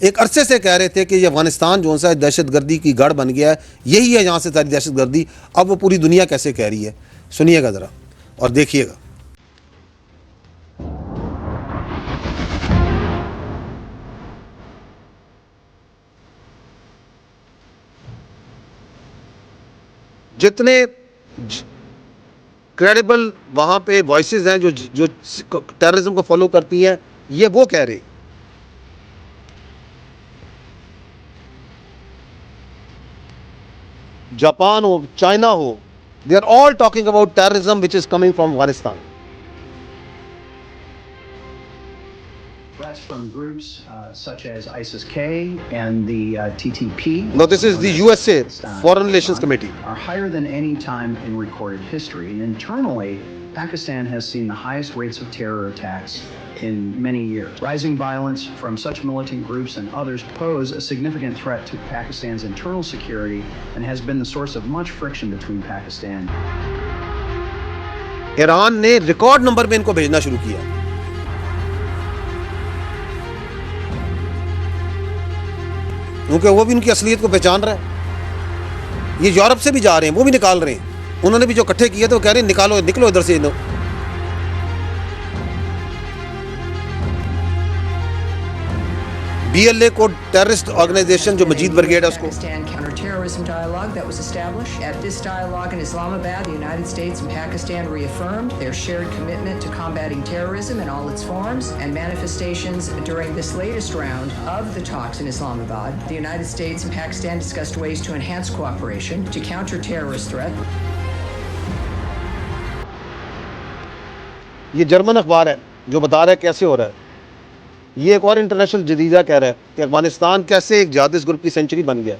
ایک عرصے سے کہہ رہے تھے کہ یہ افغانستان جو سا دہشت گردی کی گڑھ بن گیا ہے, یہی ہے یہاں سے ساری دہشت گردی. اب وہ پوری دنیا کیسے کہہ رہی ہے, سنیے گا ذرا اور دیکھیے گا. جتنے کریڈیبل وہاں پہ وائسز ہیں جو ٹیررزم کو فالو کرتی ہیں, یہ وہ کہہ رہے. Japan who, China who, they are all talking about terrorism which is coming from Afghanistan. Threats from groups such as ISIS-K and the TTP. No, this is the USA Foreign Relations Committee. Are higher than any time in recorded history. And internally, Pakistan has seen the highest rates of terror attacks in many years. Rising violence from such militant groups and others pose a significant threat to Pakistan's internal security and has been the source of much friction between Pakistan. Iran نے record number میں ان کو بھیجنا شروع کیا, کیونکہ وہ بھی ان کی اصلیت کو پہچان رہا ہے. یہ یورپ سے بھی جا رہے ہیں, وہ بھی نکال رہے ہیں. انہوں نے بھی جو اکٹھے کیے تو وہ کہہ رہے ہیں نکالو, نکلو ادھر سے. BLA کو ٹیررسٹ آرگنائزیشن جو مجید بریگیڈ ہے اس کو. Pakistan counterterrorism dialogue that was established. At this dialogue in Islamabad, the United States and Pakistan reaffirmed their shared commitment to combating terrorism in all its forms and manifestations. During this latest round of the talks in Islamabad, the United States and Pakistan discussed ways to enhance cooperation to counter terrorist threat. یہ German اخبار ہے جو بتا رہا ہے کیسے ہو رہا ہے. یہ ایک اور انٹرنیشنل جریدہ کہہ رہا ہے کہ افغانستان کیسے ایک جہادست گروپ کی سینچری بن گیا.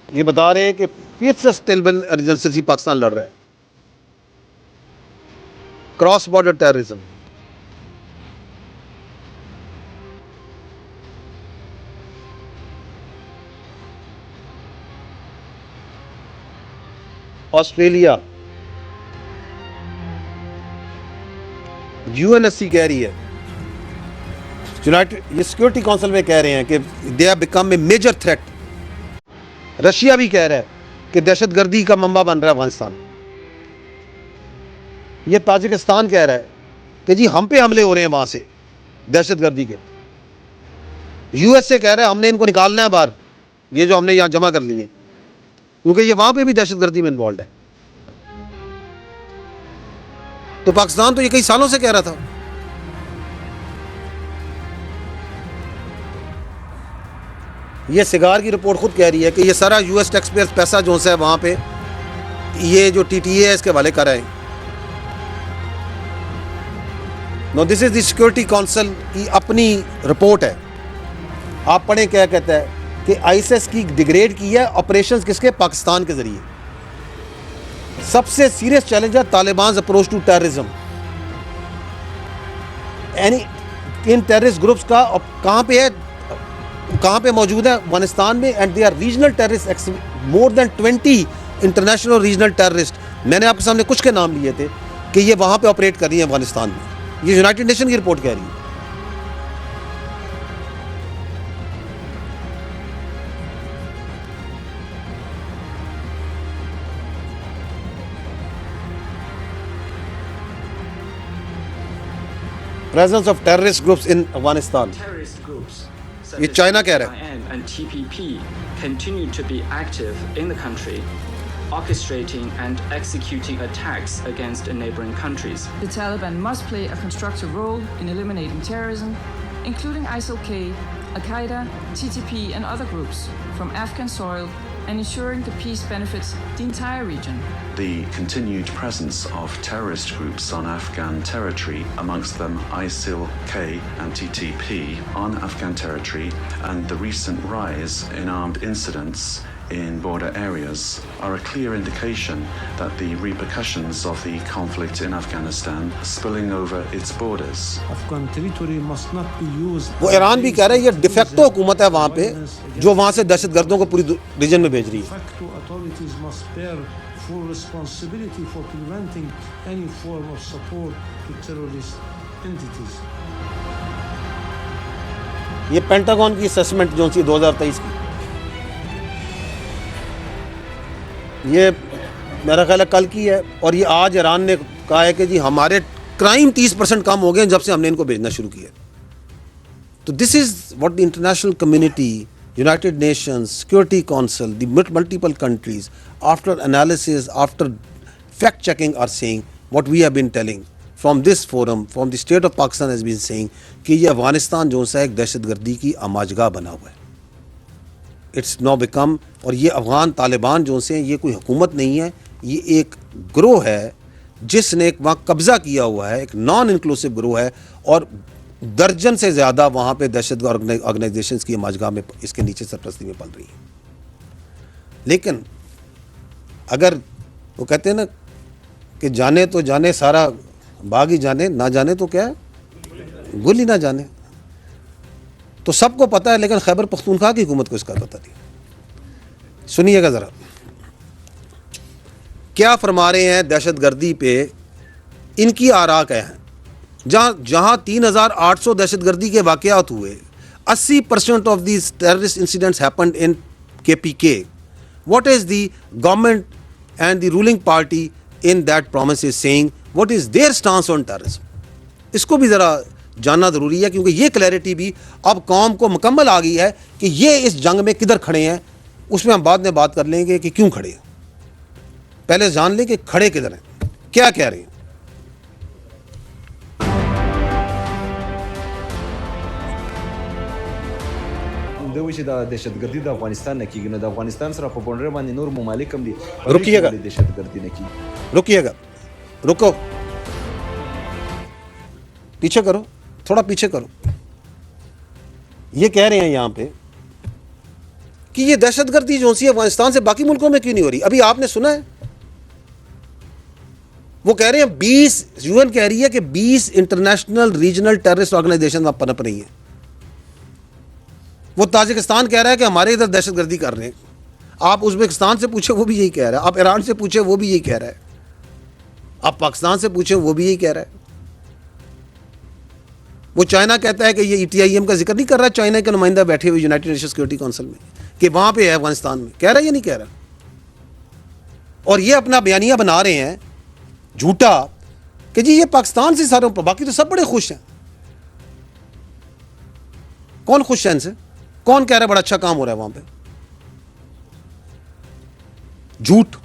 یہ بتا رہے ہیں کہ فiercest insurgency پاکستان لڑ رہا ہے. Cross border terrorism. Australia, UNSC کہہ رہی ہے, یہ سیکورٹی کونسل میں کہہ رہے ہیں کہ they have become a major threat. Russia بھی کہہ رہا ہے کہ دہشت گردی کا منبع بن رہا ہے افغانستان. یہ تاجکستان کہہ رہا ہے کہ جی ہم پہ حملے ہو رہے ہیں وہاں سے دہشت گردی کے. USA کہہ رہا ہے ہم نے ان کو نکالنا ہے باہر, یہ جو ہم نے یہاں جمع کر لیے, کیونکہ یہ وہاں پہ بھی دہشت گردی میں انوالوڈ ہے. تو پاکستان تو یہ کئی سالوں سے کہہ رہا تھا. یہ سگار کی رپورٹ خود کہہ رہی ہے کہ یہ سارا US ٹیکس پیئرز پیسہ جو ہے وہاں پہ یہ جو TTA ہے اس کے حوالے کر رہے ہیں. نو دس از دی سیکورٹی کونسل کی اپنی رپورٹ ہے. آپ پڑھیں کیا کہتا ہے کہ ISIS کی ڈیگریڈ کی ہے آپریشنز کس کے, پاکستان کے ذریعے. سب سے سیریس چیلنج ہے طالبانز اپروچ ٹو ٹیررزم. ان ٹیررسٹ گروپس کا کہاں پہ ہے, کہاں پہ موجود ہے افغانستان میں, and they are regional terrorist, more than 20 international اور ریجنل ٹیررسٹ. میں نے آپ کے سامنے کچھ کے نام لیے تھے کہ یہ وہاں پہ آپریٹ کر رہی ہیں افغانستان میں. یہ یونائٹڈ نیشن کی رپورٹ کہہ رہی ہے. presence of terrorist groups in Afghanistan. Terrorist groups such یہ as چائنا کہہ رہا ہے. PKN and TPP continue to be active in the country, orchestrating and executing attacks against neighboring countries. The Taliban must play a constructive role in eliminating terrorism, including ISIL-K, Al-Qaeda, TTP and other groups from Afghan soil, and ensuring the peace benefits the entire region. The continued presence of terrorist groups on Afghan territory, amongst them ISIL-K and TTP on Afghan territory, and the recent rise in armed incidents in border areas are a clear indication that the repercussions of the conflict in Afghanistan are spilling over its borders. Afghan territory must not be used. وہ ایران بھی کہہ رہا ہے یہ de facto حکومت ہے وہاں پہ جو وہاں سے دہشت گردوں کو پوری ریجن میں بھیج رہی ہے. Facto authorities must bear full responsibility for preventing any form of support to terrorist entities. یہ پینٹاگون کی اسیسمنٹ جو سی 2023 کی، یہ میرا خیال ہے کل کی ہے، اور یہ آج ایران نے کہا ہے کہ جی ہمارے کرائم 30% کم ہو گئے جب سے ہم نے ان کو بھیجنا شروع کیا. تو this is what the international community, United Nations, security council, the multiple countries after analysis, after fact checking or seeing what we have been telling from this forum, from the state of Pakistan has been seeing کہ یہ افغانستان جو سا ایک دہشت گردی کی آماجگاہ بنا ہوا ہے. اٹس نو بیکم، اور یہ افغان طالبان جو سے یہ کوئی حکومت نہیں ہے، یہ ایک گروہ ہے جس نے وہاں قبضہ کیا ہوا ہے، ایک نان انکلوسو گروہ ہے، اور درجن سے زیادہ وہاں پہ دہشت گرد آرگنائزیشنز کی آماجگاہ میں اس کے نیچے سرپرستی میں پل رہی ہیں. لیکن اگر وہ کہتے ہیں نا کہ جانے تو جانے سارا باغ ہی جانے، نہ جانے تو کیا ہے گل ہی نہ جانے. تو سب کو پتہ ہے، لیکن خیبر پختونخوا کی حکومت کو اس کا پتہ نہیں. سنیے گا ذرا کیا فرما رہے ہیں دہشت گردی پہ، ان کی آراء کیا ہیں. جہاں 3800 دہشت گردی کے واقعات ہوئے، 80% of these terrorist incidents happened in KPK. What is the government and the ruling party in that promise is saying what is their stance on terrorism. اس کو بھی ذرا جاننا ضروری ہے، کیونکہ یہ کلیئرٹی بھی اب قوم کو مکمل آ گئی ہے کہ یہ اس جنگ میں کدھر کھڑے ہیں. اس میں ہم بعد میں بات کر لیں گے کہ کیوں کھڑے ہیں، پہلے جان لیں کہ کھڑے کدھر ہیں، کیا کہہ رہے ہیں. دوی چې د دهشتګردي د افغانستان نه کیږي، نو د افغانستان سره په بونډر باندې نور ممالک هم دي. رکیے گا، دهشتګردي نه کیږي. رکیے گا، رکو، پیچھے کرو، تھوڑا پیچھے کرو. یہ کہہ رہے ہیں یہاں پہ کہ یہ دہشت گردی جو سی افغانستان سے باقی ملکوں میں کیوں نہیں ہو رہی. ابھی آپ نے سنا ہے وہ کہہ رہے ہیں 20 UN کہہ رہی ہے کہ 20 انٹرنیشنل ریجنل ٹیررسٹ آرگنائزیشن اب پنپ رہی ہیں. وہ تاجکستان کہہ رہا ہے کہ ہمارے ادھر دہشت گردی کر رہے ہیں. آپ ازبکستان سے پوچھیں وہ بھی یہی کہہ رہا ہے، آپ ایران سے پوچھیں وہ بھی یہی کہہ رہا ہے، آپ پاکستان سے پوچھیں وہ بھی یہی کہہ رہا ہے. وہ چائنا کہتا ہے کہ یہ ETIM کا ذکر نہیں کر رہا، چائنا کے نمائندہ بیٹھے ہوئے یونائٹڈ نیشن سیکورٹی کونسل میں، کہ وہاں پہ ہے افغانستان میں. کہہ رہا ہے یا نہیں کہہ رہا؟ اور یہ اپنا بیانیہ بنا رہے ہیں جھوٹا کہ جی یہ پاکستان سے سارے، باقی تو سب بڑے خوش ہیں. کون خوش ہے ان سے؟ کون کہہ رہا ہے بڑا اچھا کام ہو رہا ہے وہاں پہ؟ جھوٹ.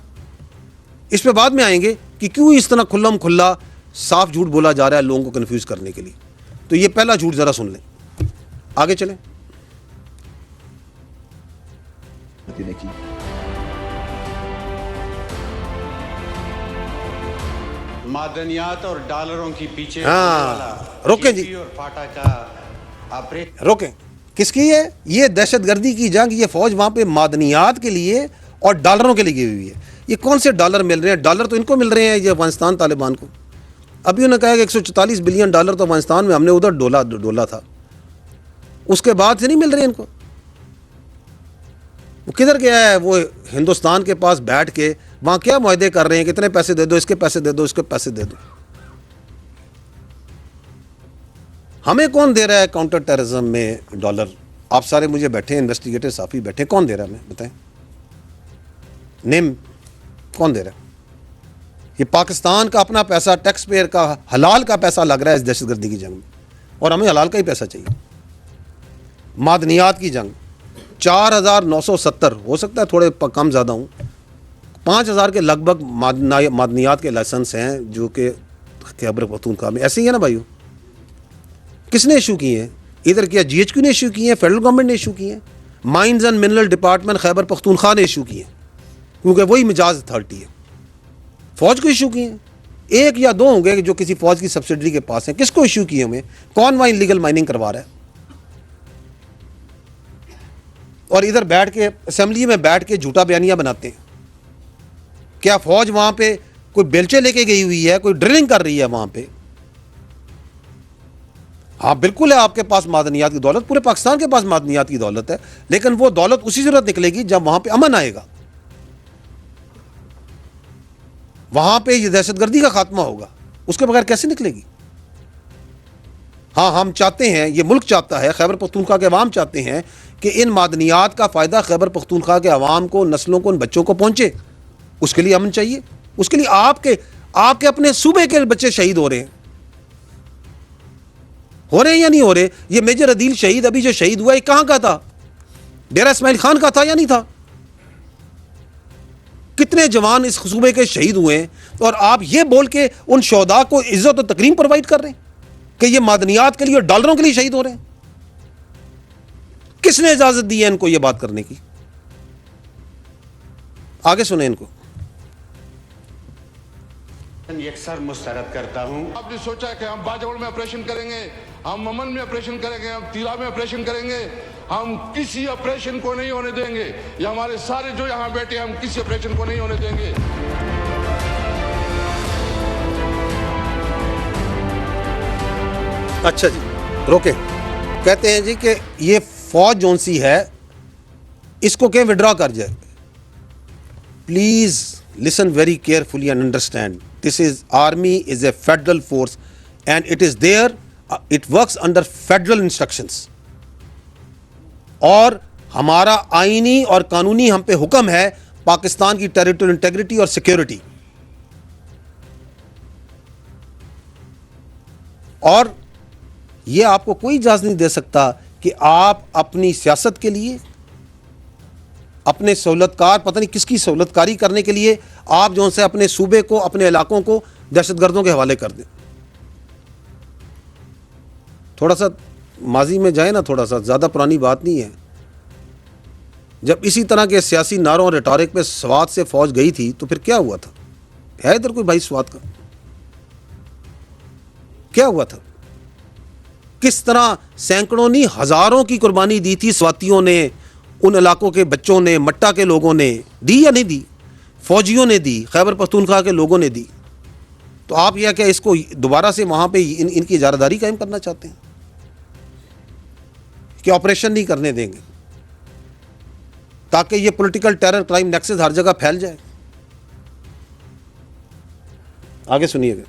اس پہ بعد میں آئیں گے کہ کیوں اس طرح کھلم کھلا صاف جھوٹ بولا جا رہا ہے لوگوں کو کنفیوز کرنے کے لیے. تو یہ پہلا جھوٹ ذرا سن لیں، آگے چلیں. معدنیات اور ڈالروں کی پیچھے روکیں جی، روکیں. کس کی ہے یہ دہشت گردی کی جنگ؟ یہ فوج وہاں پہ معدنیات کے لیے اور ڈالروں کے لیے گئی ہوئی ہے. یہ کون سے ڈالر مل رہے ہیں؟ ڈالر تو ان کو مل رہے ہیں یہ افغانستان طالبان کو. ابھی انہوں نے کہا کہ 144 بلین ڈالر تو افغانستان میں ہم نے ادھر ڈولا تھا، اس کے بعد سے نہیں مل رہے ان کو. وہ کدھر گیا ہے؟ وہ ہندوستان کے پاس بیٹھ کے وہاں کیا معاہدے کر رہے ہیں، کتنے پیسے دے دو، اس کے پیسے دے دو، اس کے پیسے دے دو. ہمیں کون دے رہا ہے کاؤنٹر ٹیررزم میں ڈالر؟ آپ سارے مجھے بیٹھے ہیں، انویسٹیگیٹر صافی بیٹھے، کون دے رہا ہے ہمیں بتائیں؟ نیم کون دے رہا ہے؟ یہ پاکستان کا اپنا پیسہ، ٹیکس پیئر کا حلال کا پیسہ لگ رہا ہے اس دہشت گردی کی جنگ میں، اور ہمیں حلال کا ہی پیسہ چاہیے. معدنیات کی جنگ 4970، ہو سکتا ہے تھوڑے کم زیادہ ہوں، 5000 کے لگ بھگ معدنیات کے لائسنس ہیں جو کہ خیبر پختونخوا میں. ایسے ہی ہے نا بھائیو؟ کس نے ایشو کی ہیں؟ ادھر کیا GHQ نے ایشو کی ہیں، فیڈرل گورنمنٹ نے ایشو کی ہیں، mines and mineral department Khyber Pakhtunkhwa نے ایشو کی ہیں، کیونکہ وہی مجاز اتھارٹی ہے. فوج کو ایشو کی ہیں، ایک یا دو ہوں گے جو کسی فوج کی سبسڈری کے پاس ہیں. کس کو ایشو کی ہمیں؟ کون وہاں انلیگل مائننگ کروا رہا ہے؟ اور ادھر بیٹھ کے اسمبلی میں بیٹھ کے جھوٹا بیانیہ بناتے ہیں. کیا فوج وہاں پہ کوئی بیلچے لے کے گئی ہوئی ہے, کوئی ڈرلنگ کر رہی ہے وہاں پہ؟ ہاں بالکل ہے, آپ کے پاس معدنیات کی دولت, پورے پاکستان کے پاس معدنیات کی دولت ہے, لیکن وہ دولت اسی صورت نکلے گی جب وہاں پہ امن آئے گا, وہاں پہ یہ دہشت گردی کا خاتمہ ہوگا. اس کے بغیر کیسے نکلے گی؟ ہاں ہم چاہتے ہیں, یہ ملک چاہتا ہے, خیبر پختونخوا کے عوام چاہتے ہیں کہ ان معدنیات کا فائدہ خیبر پختونخوا کے عوام کو, نسلوں کو, ان بچوں کو پہنچے. اس کے لیے امن چاہیے. اس کے لیے آپ کے اپنے صوبے کے بچے شہید ہو رہے ہیں یا نہیں ہو رہے؟ یہ میجر عدیل شہید ابھی جو شہید ہوا ہے کہاں کا تھا؟ ڈیرہ اسماعیل خان کا تھا یا نہیں تھا؟ کتنے جوان اس صوبے کے شہید ہوئے ہیں, اور آپ یہ بول کے ان شہداء کو عزت و تکریم پرووائڈ کر رہے ہیں کہ یہ معدنیات کے لیے اور ڈالروں کے لیے شہید ہو رہے ہیں. کس نے اجازت دی ہے ان کو یہ بات کرنے کی؟ آگے سنیں ان کو. یکسر مسترد کرتا ہوں. آپ نے سوچا کہ ہم باجوڑ میں آپریشن کریں گے, ہم ممن میں آپریشن کریں گے, ہم تیلا میں آپریشن کریں گے, ہم کسی آپریشن کو نہیں ہونے دیں گے. یہ ہمارے سارے جو یہاں بیٹھے ہم کسی آپریشن کو نہیں ہونے دیں گے. اچھا جی روکے, کہتے ہیں جی کہ یہ فوج جون سی ہے اس کو کہ وڈرا کر جائے. Please listen very carefully and understand, this is army is a federal force and it is there, it works under federal instructions. اور ہمارا آئینی اور قانونی ہم پہ حکم ہے پاکستان کی ٹیریٹوریل انٹیگریٹی اور سیکیورٹی. اور یہ آپ کو کوئی اجازت نہیں دے سکتا کہ آپ اپنی سیاست کے لیے, اپنے سہولت کار, پتہ نہیں کس کی سہولت کاری کرنے کے لیے آپ جو سے اپنے صوبے کو, اپنے علاقوں کو دہشت گردوں کے حوالے کر دیں. تھوڑا سا ماضی میں جائیں نا, تھوڑا سا, زیادہ پرانی بات نہیں ہے. جب اسی طرح کے سیاسی نعروں اور ریٹورک پہ سوات سے فوج گئی تھی تو پھر کیا ہوا تھا؟ ہے ادھر کوئی بھائی سوات کا؟ کیا ہوا تھا؟ کس طرح سینکڑوں نہیں ہزاروں کی قربانی دی تھی سواتیوں نے, ان علاقوں کے بچوں نے, مٹا کے لوگوں نے دی یا نہیں دی؟ فوجیوں نے دی, خیبر پختونخوا کے لوگوں نے دی. تو آپ یہ کیا اس کو دوبارہ سے وہاں پہ ان کی اجارہ داری قائم کرنا چاہتے ہیں کہ آپریشن نہیں کرنے دیں گے تاکہ یہ پولیٹیکل ٹیرر کرائم نیکسس ہر جگہ پھیل جائے؟ آگے سنیے گا.